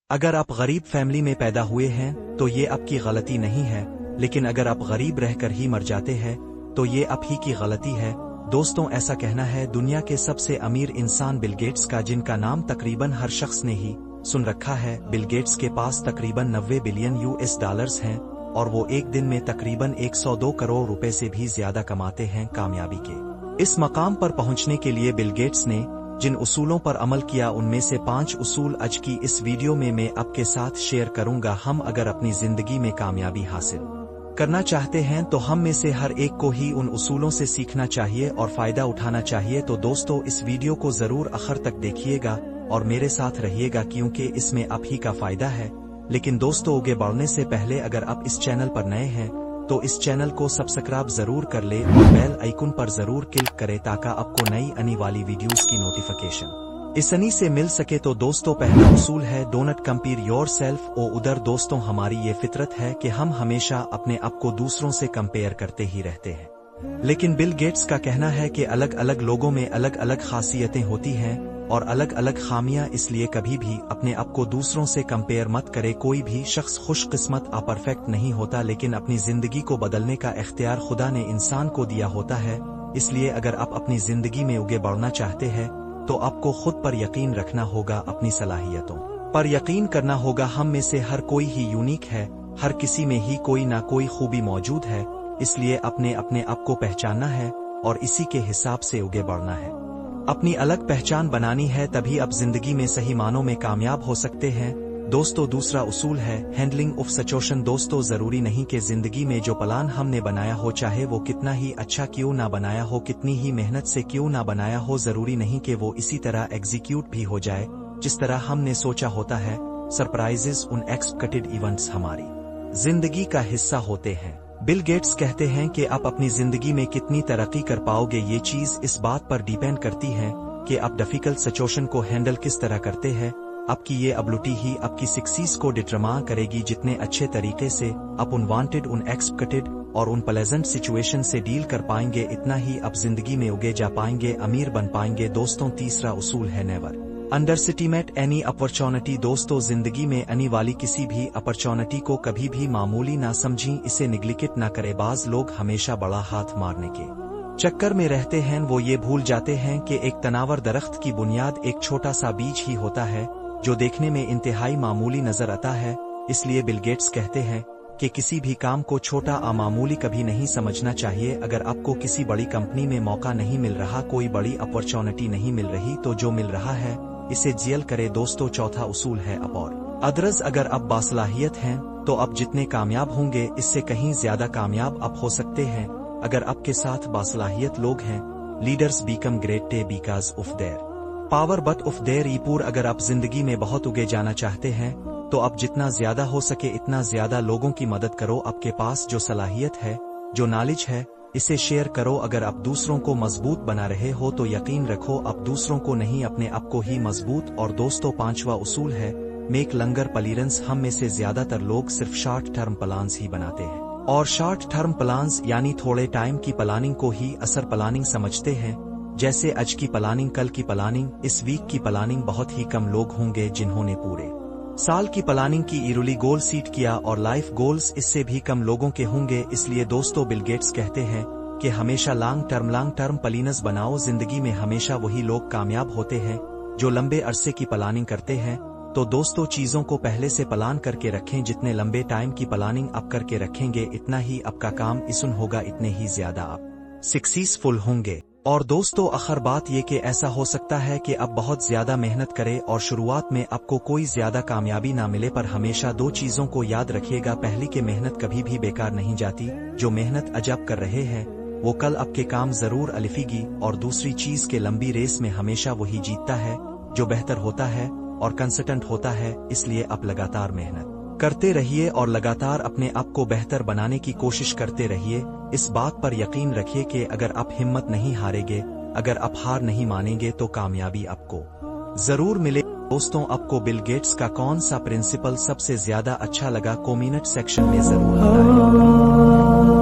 अगर आप गरीब फैमिली में पैदा हुए हैं तो ये आपकी गलती नहीं है, लेकिन अगर आप गरीब रहकर ही मर जाते हैं तो ये आप ही की गलती है। दोस्तों, ऐसा कहना है दुनिया के सबसे अमीर इंसान बिल गेट्स का, जिनका नाम तकरीबन हर शख्स ने ही सुन रखा है। बिल गेट्स के पास तकरीबन 90 बिलियन यूएस डॉलर्स हैं और वो एक दिन में तकरीबन 102 करोड़ रुपए से भी ज्यादा कमाते हैं। कामयाबी के इस मकाम पर पहुंचने के लिए बिल गेट्स ने जिन उसूलों पर अमल किया, उनमें से 5 उसूल आज की इस वीडियो में मैं आपके साथ शेयर करूंगा। हम अगर अपनी जिंदगी में कामयाबी हासिल करना चाहते हैं तो हम में से हर एक को ही उन उसूलों से सीखना चाहिए और फायदा उठाना चाहिए। तो दोस्तों, इस वीडियो को जरूर आखिर तक देखिएगा और मेरे साथ रहिएगा, क्योंकि इसमें आप ही का फायदा है। लेकिन दोस्तों, आगे बढ़ने से पहले अगर आप इस चैनल पर नए हैं तो इस चैनल को सब्सक्राइब जरूर कर ले और बेल आइकन पर जरूर क्लिक करें ताकि आपको नई आने वाली वीडियोस की नोटिफिकेशन आसानी से मिल सके। तो दोस्तों, पहला उसूल है डू नॉट कंपेयर योरसेल्फ ओ उधर। दोस्तों, हमारी ये फितरत है कि हम हमेशा अपने आप को दूसरों से कंपेयर करते ही रहते हैं, लेकिन बिल गेट्स का कहना है कि अलग अलग लोगों में अलग अलग खासियतें होती हैं और अलग अलग खामियां, इसलिए कभी भी अपने आप को दूसरों से कंपेयर मत करे। कोई भी शख्स खुशकिस्मत या परफेक्ट नहीं होता, लेकिन अपनी जिंदगी को बदलने का इख्तियार खुदा ने इंसान को दिया होता है। इसलिए अगर आप अपनी जिंदगी में आगे बढ़ना चाहते हैं तो आपको खुद पर यकीन रखना होगा, अपनी सलाहियतों पर यकीन करना होगा। हम में से हर कोई ही यूनिक है, हर किसी में ही कोई ना कोई खूबी मौजूद है, इसलिए अपने आप को पहचानना है और इसी के हिसाब से आगे बढ़ना है। अपनी अलग पहचान बनानी है, तभी आप जिंदगी में सही मानों में कामयाब हो सकते हैं। दोस्तों, दूसरा उसूल है हैंडलिंग ऑफ सिचुएशन। दोस्तों, जरूरी नहीं कि जिंदगी में जो प्लान हमने बनाया हो, चाहे वो कितना ही अच्छा क्यों ना बनाया हो, कितनी ही मेहनत से क्यों ना बनाया हो, जरूरी नहीं कि वो इसी तरह एग्जीक्यूट भी हो जाए जिस तरह हमने सोचा होता है। सरप्राइजेस, अनएक्सपेक्टेड इवेंट्स हमारी जिंदगी का हिस्सा होते हैं। बिल गेट्स कहते हैं कि आप अपनी जिंदगी में कितनी तरक्की कर पाओगे, ये चीज इस बात पर डिपेंड करती है कि आप डिफिकल्ट सिचुएशन को हैंडल किस तरह करते हैं। आपकी ये एबिलिटी ही आपकी सक्सेस को डिटरमाइन करेगी। जितने अच्छे तरीके से आप अनवांटेड, अनएक्सपेक्टेड और अनप्लेजेंट सिचुएशन से डील कर पाएंगे, इतना ही आप जिंदगी में आगे जा पाएंगे, अमीर बन पाएंगे। दोस्तों, तीसरा उसूल है नेवर अंडरएस्टिमेट एनी अपॉर्चुनिटी। दोस्तों, जिंदगी में आने वाली किसी भी अपॉर्चुनिटी को कभी भी मामूली ना समझें, इसे निग्लेक्ट ना करें। बाज लोग हमेशा बड़ा हाथ मारने के चक्कर में रहते हैं, वो ये भूल जाते हैं कि एक तनावर दरख्त की बुनियाद एक छोटा सा बीज ही होता है जो देखने में इंतहाई मामूली नजर आता है। इसलिए बिल गेट्स कहते हैं कि किसी भी काम को छोटा या मामूली कभी नहीं समझना चाहिए। अगर आपको किसी बड़ी कंपनी में मौका नहीं मिल रहा, कोई बड़ी अपॉर्चुनिटी नहीं मिल रही, तो जो मिल रहा है इसे जेल करे। दोस्तों, चौथा उसूल है अप और अदरस। अगर आप बासलाहियत हैं तो आप जितने कामयाब होंगे, इससे कहीं ज्यादा कामयाब आप हो सकते हैं। अगर आपके साथ बासलाहियत लोग हैं, leaders become great because of their power but of their ईपुर। अगर आप जिंदगी में बहुत उगे जाना चाहते हैं तो आप जितना ज्यादा हो सके इतना ज्यादा लोगों की मदद करो। आपके पास जो सलाहियत है, जो नॉलेज है, इसे शेयर करो। अगर आप दूसरों को मजबूत बना रहे हो तो यकीन रखो आप दूसरों को नहीं, अपने आप को ही मजबूत। और दोस्तों, पांचवा उसूल है मेक लंगर प्लान्स। हम में से ज्यादातर लोग सिर्फ शॉर्ट टर्म प्लान्स ही बनाते हैं और शॉर्ट टर्म प्लान्स यानी थोड़े टाइम की प्लानिंग को ही असर प्लानिंग समझते हैं। जैसे आज की प्लानिंग, कल की प्लानिंग, इस वीक की प्लानिंग। बहुत ही कम लोग होंगे जिन्होंने पूरे साल की प्लानिंग की, ईयरली गोल सीट किया और लाइफ गोल्स इससे भी कम लोगों के होंगे। इसलिए दोस्तों, बिल गेट्स कहते हैं कि हमेशा लॉन्ग टर्म प्लान्स बनाओ। जिंदगी में हमेशा वही लोग कामयाब होते हैं जो लंबे अरसे की प्लानिंग करते हैं। तो दोस्तों, चीजों को पहले से प्लान करके रखें। जितने लंबे टाइम की प्लानिंग आप करके रखेंगे, इतना ही आपका काम इसन होगा, इतने ही ज्यादा आप सक्सेसफुल होंगे। और दोस्तों, आखिर बात ये कि ऐसा हो सकता है कि आप बहुत ज्यादा मेहनत करें और शुरुआत में आपको कोई ज्यादा कामयाबी ना मिले, पर हमेशा 2 चीजों को याद रखिएगा। पहली कि मेहनत कभी भी बेकार नहीं जाती, जो मेहनत आज आप कर रहे हैं वो कल आपके काम जरूर अलिफेगी। और दूसरी चीज के लंबी रेस में हमेशा वही जीतता है जो बेहतर होता है और कंसिस्टेंट होता है। इसलिए आप लगातार मेहनत करते रहिए और लगातार अपने आप को बेहतर बनाने की कोशिश करते रहिए। इस बात पर यकीन रखिए कि अगर आप हिम्मत नहीं हारेंगे, अगर आप हार नहीं मानेंगे, तो कामयाबी आपको जरूर मिले। दोस्तों, आपको बिल गेट्स का कौन सा प्रिंसिपल सबसे ज्यादा अच्छा लगा, कमेंट सेक्शन में जरूर बताएं।